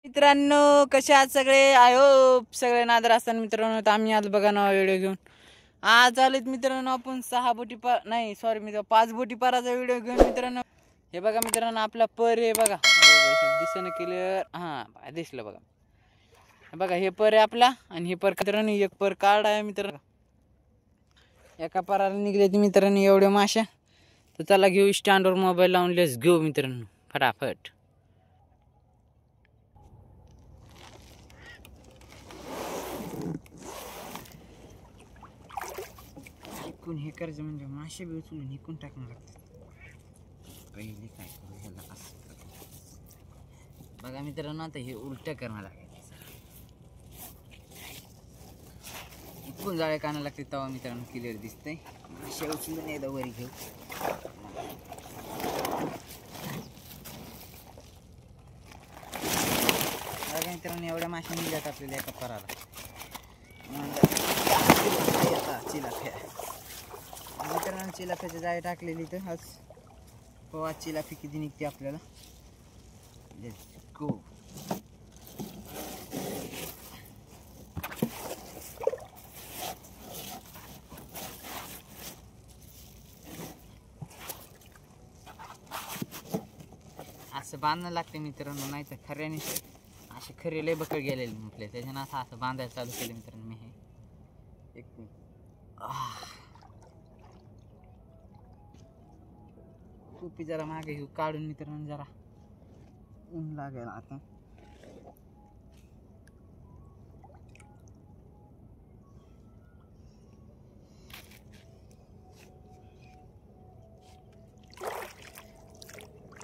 मित्रांनो कसे आहात सगळे? आय होप सगळे नादर असताना मित्रांनो. तर आम्ही आज बघा नवा व्हिडिओ घेऊन आज आलेत मित्रांनो. आपण 6 बोटी पार नाही सॉरी मित्र 5 बोटी पाराचा व्हिडिओ घेऊन मित्रांनो. हे बघा मित्रांनो आपला पर आहे बघा. दिसणं क्लिअर हा दिसलं बघा. बघा हे पर आहे आपला आणि हे पर मित्रांनो एक पर कार्ड आहे मित्रांनो. एका पराला निघले ती मित्रांनो एवढे माशा. तर चला घेऊ स्टँडवर मोबाईल लावून लेस घेऊ मित्रांनो फटाफट. इकून हे करायचं म्हणजे मासे बी उचलून इकून टाकणं लागतात. पहिले काय करू ह्याला असं बघा मित्रांनो. आता हे उलट करणं लागायचं. इकून जाळे काढायला लागते तेव्हा मित्रांनो क्लिअर दिसतंय. मासे उचलून एकदा वरी घेऊ. बघा मित्रांनो एवढ्या मासे निघतात आपल्याला एका पराला. चिलाफ्या मित्रांनो चिलाफ्याच्या जाळी टाकलेली तर आज पोहा चिलाफी किती निघते आपल्याला. Let's go. असं बांधणं लागते मित्रांनो नाही तर खऱ्याने असे खरे लय बकळ गेलेले म्हटले त्याच्यानं असं बांधायला चालू केलं मित्रांनो मी. हे एक मिनिट टोपी जरा मागे घेऊ काढून मित्रांनो. जरा ऊन लागेल आता.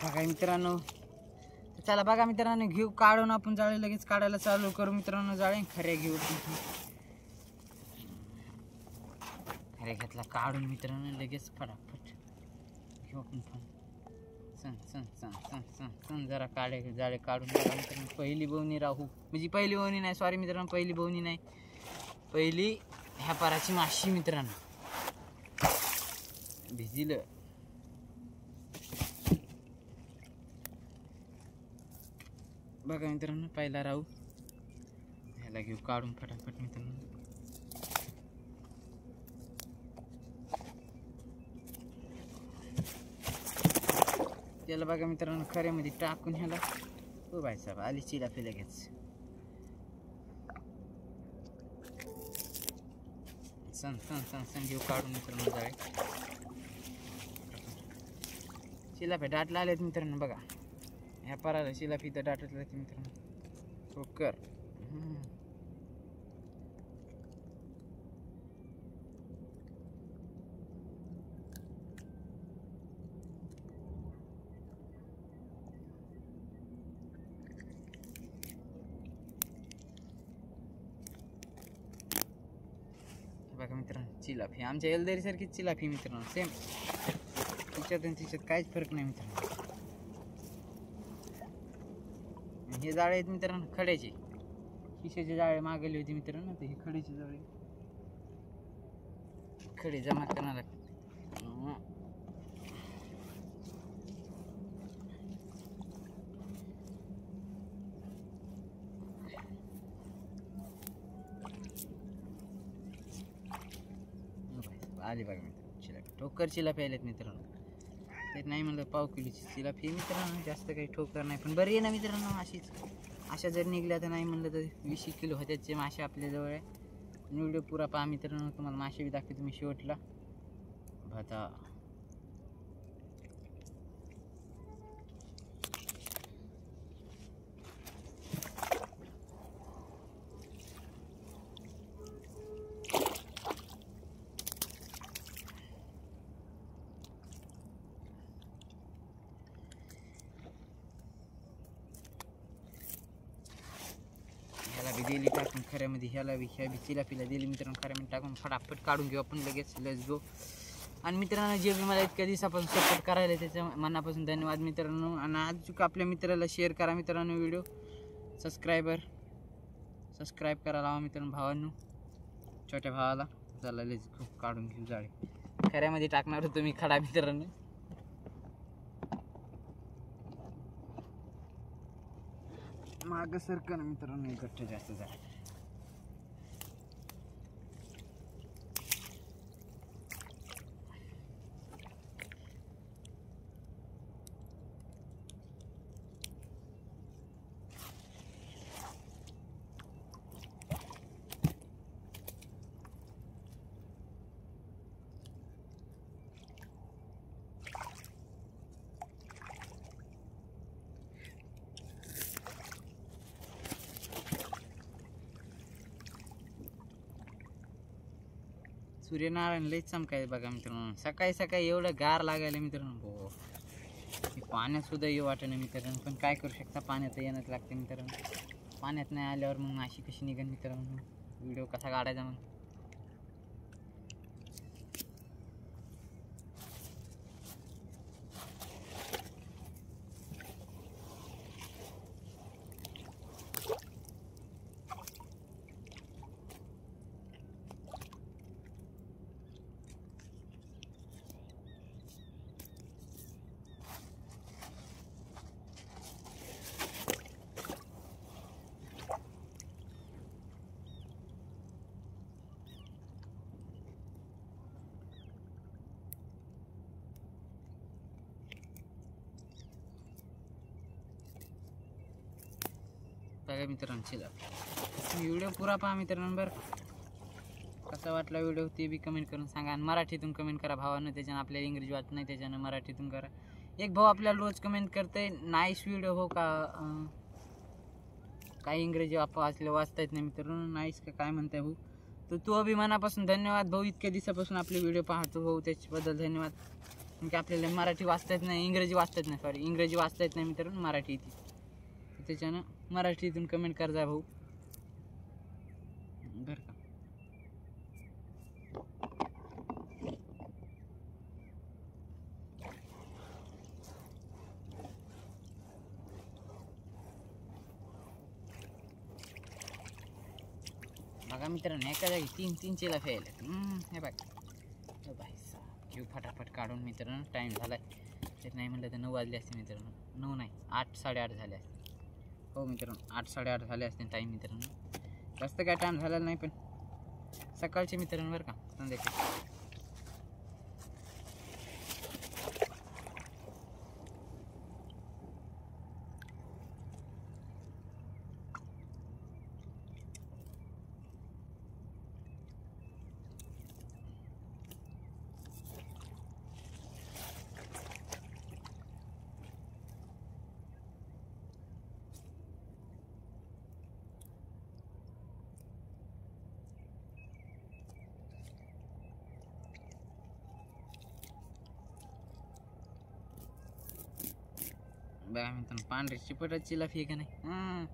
बघा मित्रांनो चला बघा मित्रांनो घेऊ काढून आपण जाळे लगेच काढायला चालू करू मित्रांनो. जाळे खऱ्या घेऊ. खऱ्या घेतला काढून मित्रांनो लगेच फटाफट घेऊ आपण पण. सण सण सण सण सण सण जरा काढे जाळे काढून बघा मित्रांनो. पहिली बोवणी राहू म्हणजे पहिली बोवणी नाही सॉरी मित्रांनो पहिली बोवणी नाही पहिली ह्या पाराची माशी मित्रांनो. भिजिलं बघा मित्रांनो. पहिला राहू ह्याला घेऊ काढून फटाफट मित्रांनो. त्याला बघा मित्रांनो खऱ्यामध्ये टाकून ह्याला हो बाय साहेब आली चिलाफी लगेच. सण सण सण सण घेऊ काढून मित्रांनो जाळे. चिलाफी डाटला आलेत मित्रांनो बघा. ह्या पराला चिलाफी तर डाटत लागते मित्रांनो. कुकर बघा मित्रांनो चिलाफी आमच्या एलदरी सारखीच चिलाफी मित्रांनो सेम. तिच्यात आणि तिच्यात काहीच फरक नाही मित्रांनो. हे जाळे आहेत मित्रांनो खड्याचे. शिशाचे जाळे मागवले होते मित्रांनो. तर हे खड्याचे जाळे खडे जमा करणार लागतात. आली बघा मित्रांनो चिलाफी. ठोकर चिलाफी आलेत मित्रांनो. ते नाही म्हणलं पाव किलोची चिलाफी मित्रांनो. जास्त काही ठोकर नाही पण बरी आहे ना मित्रांनो. अशीच अशा जर निघल्या तर नाही म्हणलं तर 20 किलो होत्याचे मासे आपल्याजवळ आहे. व्हिडिओ पुरा पहा मित्रांनो. तुम्हाला मासे बी दाखवते तुम्ही शेवटला भाता. ह्याला बी दिली टाकून खऱ्यामध्ये. ह्या बी चिलाफीला दिली मित्रांनो खऱ्यामध्ये टाकून फटाफट काढून घेऊ आपण लगेच. Let's go. आणि मित्रांनो जे बी मला इतक्या दिवसापासून सपोर्ट करायला त्याच्या मनापासून धन्यवाद मित्रांनो. आणि आज आपल्या मित्राला शेअर करा मित्रांनो व्हिडिओ. सबस्क्राईब करा लावा मित्रांनो भावांनो छोट्या भावाला. चला लेट्स गो काढून घेऊ जाळे. खऱ्यामध्ये टाकणार होतो मी खडा मित्रांनो. माग सरकन मित्रांनो गठ्ठ जास्त झाला. सूर्यनारायण लईच चमकाय बघा मित्रांनो. सकाळी सकाळी एवढं गार लागायला मित्रांनो. हो पाण्यात सुद्धा येऊ वाटेना मित्रांनो. पण काय करू शकता, पाण्यात येणंच लागते मित्रांनो. पाण्यात नाही आल्यावर मग माशी कशी निघेल मित्रांनो. व्हिडिओ कसा काढायचा मग. बघा मित्रांनो चिलापी व्हिडिओ पुरा पहा मित्रांनो. बरं कसा वाटला व्हिडिओ ते बी कमेंट करून सांगा. आणि मराठीतून कमेंट करा भावानं. त्याच्यानं आपल्याला इंग्रजी वाटत नाही, त्याच्यानं मराठीतून करा. एक भाऊ आपल्याला रोज कमेंट करते नाईस व्हिडिओ हो का. काही इंग्रजी वाचले वाचता येत नाही मित्रांनो. नाईस का काय म्हणताय भाऊ. तर तू अभि मनापासून धन्यवाद भाऊ. इतक्या दिवसापासून आपले व्हिडिओ पाहतो भाऊ, त्याच्याबद्दल धन्यवाद. म्हणजे आपल्याला मराठी वाचता येत नाही, इंग्रजी वाचता येत नाही. सॉरी इंग्रजी वाचता येत नाही मित्रांनो, मराठी येते. त्याच्यानं मराठीतून कमेंट कर जा भाऊ बरं का. बघा मित्रांनो एका जागी तीन तीन चिलाफी यायला. हे बघ भाई घेऊ फटाफट काढून मित्रांनो. टाईम झालाय तर नाही म्हटलं तर 9 वाजले असते मित्रांनो. 9 नाही 8 8:30 झाले असते. हो मित्रांनो 8 8:30 झाले असते टाईम मित्रांनो. जास्त काय टाईम झालेला नाही पण सकाळचे मित्रांनो बरं का. संध्याकाळी बघा मित्रांनो पांढरी चिपटाची चिलाफी आहे का नाही.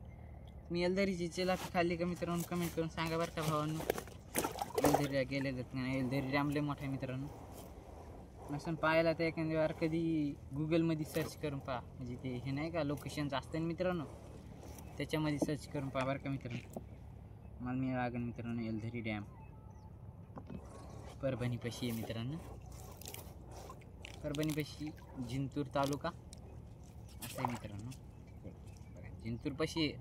मी एलदरीची चिलाफी खाल्ली का मित्रांनो कमेंट करून सांगा बरं का भावांनो. एलदरीला गेले जात नाही. एलदरी डॅम मोठा आहे मित्रांनो. नसून पाहायला तर एखाद्या वेळा कधी गुगलमध्ये सर्च करून पहा. म्हणजे ते हे नाही का लोकेशनचं असतं ना मित्रांनो, त्याच्यामध्ये सर्च करून पहा बरं का मित्रांनो. मला मी लागेल मित्रांनो एलदरी डॅम परभणीपाशी आहे मित्रांनो. परभणीपाशी जिंतूर तालुका असं आहे मित्रांनो. बघा जिंतूर पाशी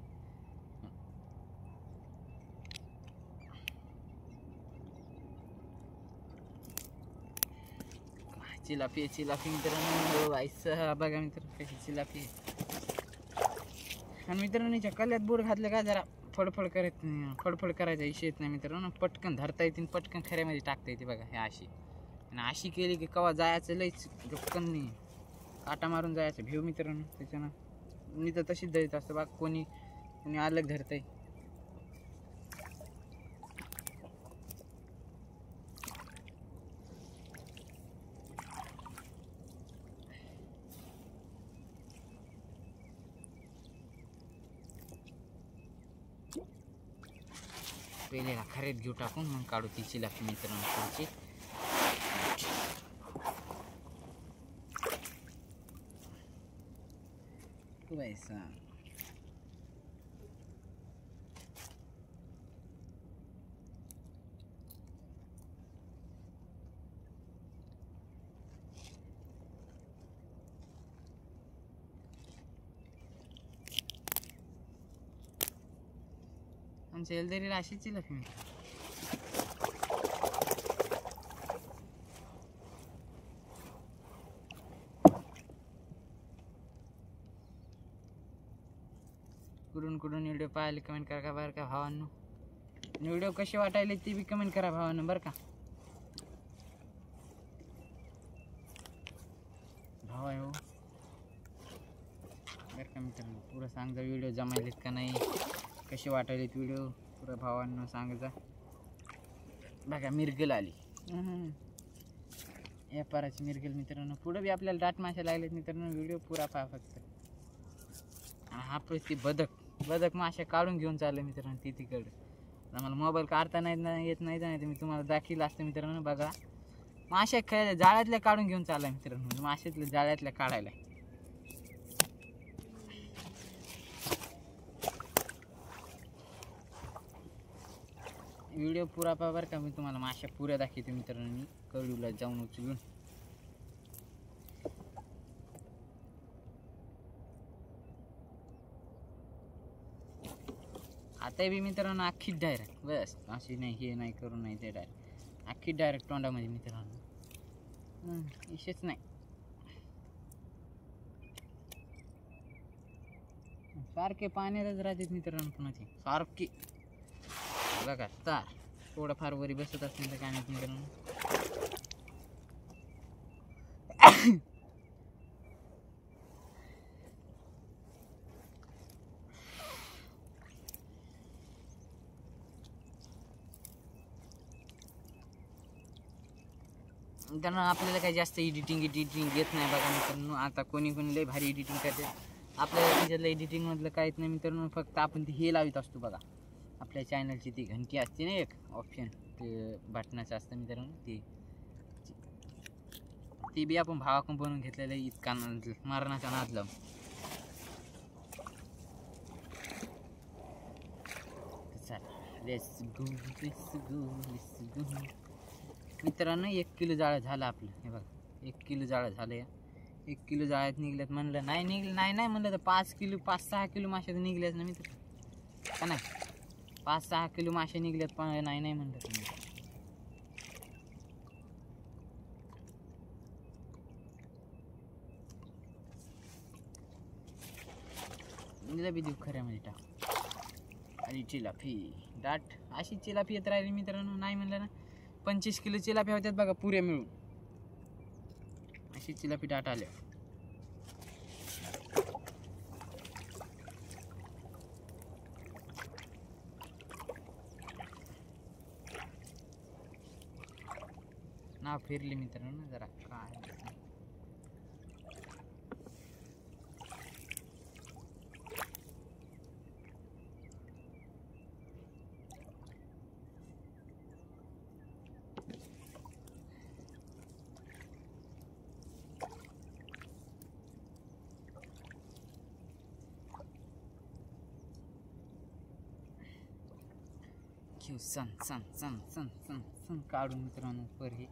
चिलाफी चिलाफी मित्रांनो. आईसा बघा मित्रांनो कशी चिलाफी. आणि मित्रांनो कल्यात बोर घातलं का जरा फडफड करत फडफड करायचा विषय येत नाही मित्रांनो. पटकन धरता येते पटकन खऱ्यामध्ये टाकता येते बघा. हे अशी आणि अशी केली की कवा जायचं लईच गपकन नाही, काटा मारून जायचं भेव मित्रांनो. त्याच्यानं मी तर तशीच धरीत असतं बघ. कोणी अलग धरतंय. पहिले खरेत घेऊ टाकून मग काढू ती चिलाफी मित्रांनो पुढची. वैसा आमच्या एलदरीला अशीच लक्ष्मी. कुठून व्हिडिओ पाहायला कमेंट करा का बरं का भावांनो. व्हिडिओ कसे वाटायले ते बी कमेंट करा भावांनो बरं का. भाव आहे हो बरं का मित्रांनो. पुरं सांगजा व्हिडिओ जमायलेत का नाही, कसे वाटायलेत व्हिडिओ पुरं भावांनो सांगजा. बघा मिरगल आली या पाराची मिरगल मित्रांनो. पुढं बी आपल्याला दाट मासे लागलेत मित्रांनो. व्हिडिओ पुरा पहा फक्त. आणि हा ती बदक मासे काढून घेऊन चाललं मित्रांनो ती तिकडं. मला मोबाईल काढता नाही येत नाही तर मी तुम्हाला दाखिलं असतं मित्रांनो. बघा मासे जाळ्यातल्या काढून घेऊन चालला मित्रांनो. माशातल्या जाळ्यातल्या काढायला. व्हिडिओ पुरा पहा बरं का. मी तुम्हाला माशा पुऱ्या दाखवते मित्रांनो. मी कडूला जाऊन उचलून आता बी मित्रांनो अख्खी डायरेक्ट. बस अशी नाही हे नाही करू नाही ते डायरेक्ट अख्खी डायरेक्ट तोंडामध्ये मित्रांनो. विशेष नाही. सारखे पाण्यातच राहतात मित्रांनो पुन्हा सारखे. बघा तार थोडंफार वरी बसत असतील तर काय नाही मित्रांनो. त्यांना आपल्याला काही जास्त एडिटिंग येत नाही बघा मित्रांनो. आता कोणी लय भारी एडिटिंग करते. आपल्याला त्याच्यातलं एडिटिंगमधलं काहीच नाही मित्रांनो. फक्त आपण ते हे लावित असतो बघा. आपल्या चॅनलची ती घंटी असते ना एक ऑप्शन ते बटनाचं असतं मित्रांनो. ते बी आपण भावाकडून बनवून घेतलेलं आहे. इतका मरणाचा नाद लावून. लेट्स गो मित्रांनो. 1 किलो जाळं झालं आपलं. हे बघा 1 किलो जाळं झालं. या 1 किलो जाळ्यात निघल्यात म्हणलं नाही निघलं नाही म्हणलं तर 5-6 किलो मासे निघल्यात ना मित्र का नाही. 5-6 किलो मासे निघल्यात पण नाही म्हणलं तुम्ही. बी देऊ खऱ्यामध्ये टाक. आणि चिलाफी दाट अशी चिलाफी येत राहिली मित्रांनो. नाही म्हणलं ना 25 किलो चिलाफी होत्यात बघा पुऱ्या मिळून. अशी चिलाफी दाट आल्या. नाव फिरले मित्रांनो जरा काय. सन काढून मित्रांनो पर हे.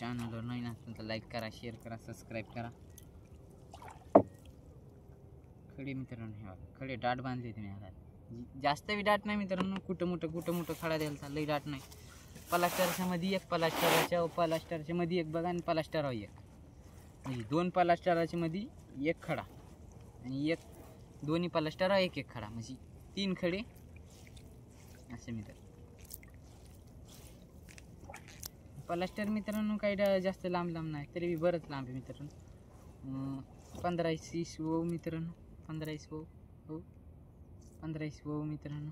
चॅनलवर नाही नसतं तर लाईक करा, शेअर करा, सबस्क्राईब करा. खडे मित्रांनो हे बघा खडे दाट बांधले तुम्ही. आता जास्त बी दाट नाही मित्रांनो. कुठं मोठं खडा द्यायला लई दाट नाही. प्लास्टरच्या मध्ये एक, प्लास्टरच्या मध्ये एक बघा आणि प्लास्टरवर एक. म्हणजे 2 प्लास्टरच्या मध्ये एक खडा आणि एक दोन्ही प्लास्टरवर एक खडा म्हणजे 3 खडे असे मित्र. प्लास्टर मित्रांनो काही जास्त लांब नाही तरी बी बरंच लांब आहे मित्रांनो. 15-20 वो मित्रांनो. 15-20 वो हो 15-20 वो मित्रांनो.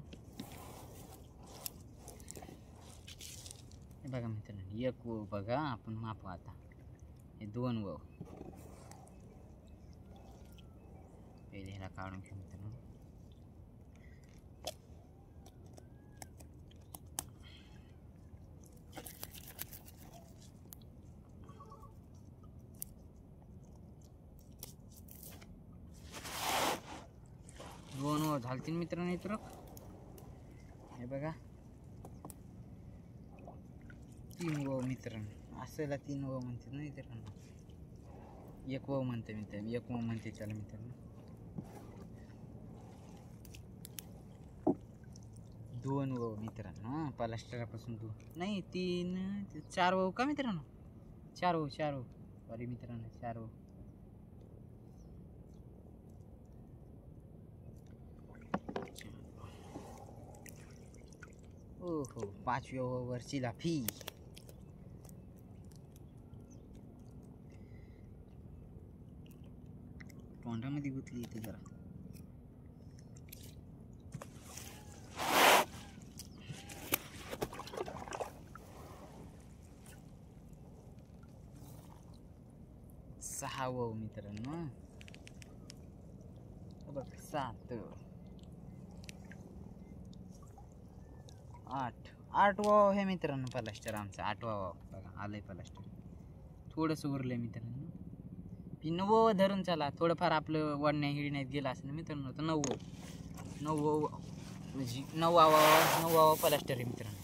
हे बघा मित्रांनो 1 वो बघा आपण मापू आता. हे 2 वो पहिले ह्याला काढून घेऊ मित्रांनो. झालतील मित्रांनो इतर. हे बघा 3 वो मित्रांनो. असला 3 वो म्हणते ना मित्रांनो. 1 वो म्हणते मित्रांनो. 1 वो म्हणते चला मित्रांनो. 2 वाव मित्रांनो, प्लास्टरापासून 2 नाही 3 4 वाव का मित्रांनो, 4 वाव सॉरी मित्रांनो 4 वाव. हो 5व्या वावरची लाफी. तोंडामध्ये गुतली इथे जरा. सहावं मित्रांनो, बघ 7 8वाव हे मित्रांनो प्लास्टर आमचं. 8वा वाव बघा आलंय प्लास्टर. थोडंसं उरलंय मित्रांनो. 9वं धरून चला, थोडंफार आपलं वडण्या हिडण्यात गेलं असं ना मित्रांनो. तर 9वं म्हणजे 9वा प्लास्टर आहे मित्रांनो.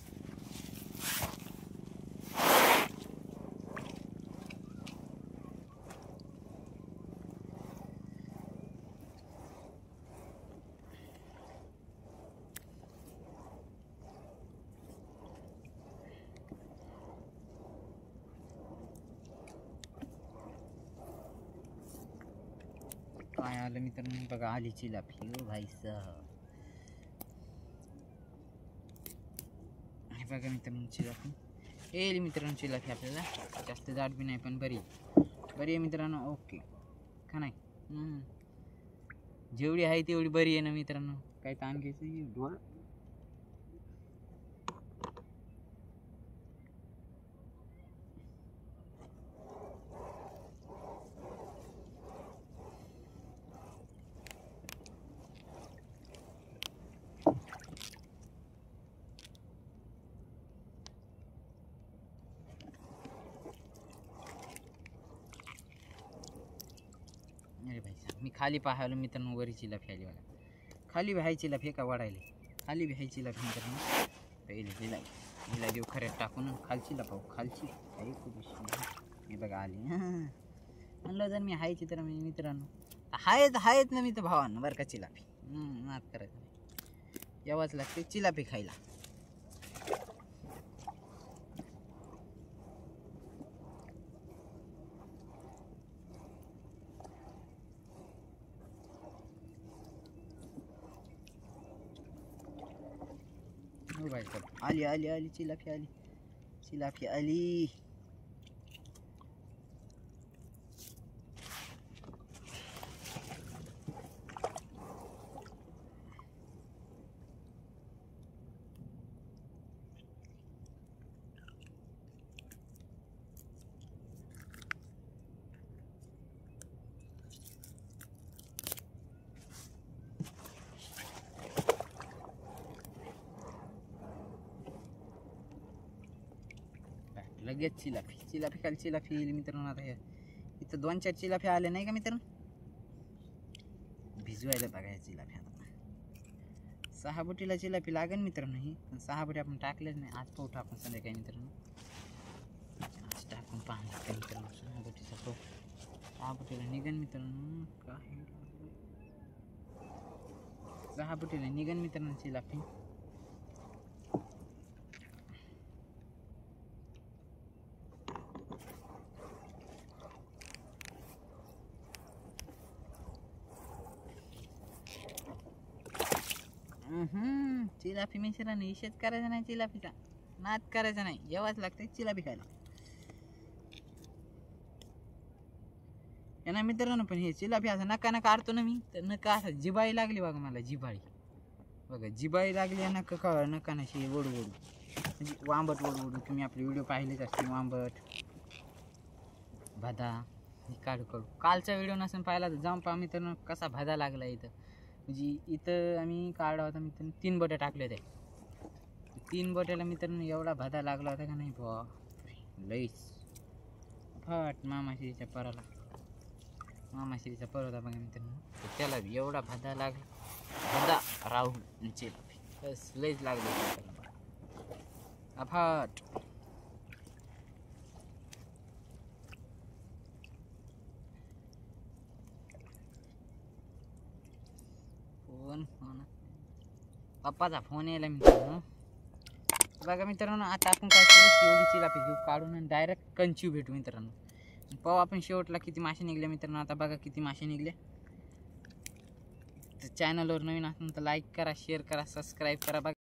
काय आलं मित्रांनो बघा, आली चिलापी. ओ भाई साहब, हे बघा मित्रांनो चिलापी येईल मित्रांनो. चिलापी आपल्याला जास्त जाड बी नाही पण बरी आहे मित्रांनो. ओके का नाही, जेवढी आहे तेवढी बरी आहे ना मित्रांनो. काय ताण घ्यायचं डोळा. अरे भाई साहब, मी खाली पाहायला मित्रांनो वरी चिलापी आली बघा. खाली बी हाय चिलापी का वाढायला, खाली बी हाय चिलापी मित्रांनो. पहिले हिला देऊ खऱ्यात टाकून खालची लपाव. खालची आहे खूप. हे बघा आली. म्हणलं जर मी हायची तर मी मित्रांनो हायच ना मी तर भावानं बरं का चिलापी. नात करायचं नाही, यावंच लागते चिलापी खायला. हो भाई साहब, आली चिलापी आली. लगेच चिलापी खाली चिलापी येईल मित्रांनो. आता इथं 2-4 चिलापी आले नाही का मित्रांनो. भिजवायला बघा या चिलापी. आता 6 बोटीला चिलापी लागेल मित्रांनो. ही पण 6 बोटी आपण टाकलेच नाही. आज पाहू टाकून संध्याकाळी मित्रांनो. आज टाकून पाहणार का मित्रांनो 6 बोटीचा पाहू. 6 बोटीला निघन मित्रांनो. काय 6 बोटीला निघन मित्रांनो चिलापी. चिलापी मिश्राने निषेध करायचा नाही. चिलापीचा नाद करायचा नाही, यावाच लागते चिलापी खायला. यांना मित्रांनो पण हे चिलापी असं नका काढतो ना मी, तर नका असं जिबाळी लागली बघा मला. जिबाळी बघा, जिबाळी लागली या नका नशी ओढू म्हणजे वांबट ओढू. तुम्ही आपले व्हिडिओ पाहिलेच असतील. वांबट भदा काढू कालचा व्हिडिओ नसेल पाहिला तर जाऊन पहा मित्रांनो कसा भदा लागला इथं. म्हणजे इथं आम्ही काढला होता मित्रांनो 3 बोट्या टाकले होते. 3 बोट्याला मित्रांनो एवढा भदा लागला होता का नाही बुवा, लईच फट. मामाश्रीचा पर होता बघा मित्रांनो, त्याला एवढा भदा लागला. भदा राहुल चिलापी बस लईच लागलं अफाट. फोन पप्पाचा फोन यायला मित्रांनो. बघा मित्रांनो, आता आपण काय करू, एवढी चिलापी घेऊ काढून आणि डायरेक्ट कंची भेटू मित्रांनो. पाहू आपण शेवटला किती मासे निघले मित्रांनो. आता बघा किती मासे निघले. तर चॅनलवर नवीन असेल तर लाईक करा, शेअर करा, सबस्क्राईब करा. बघा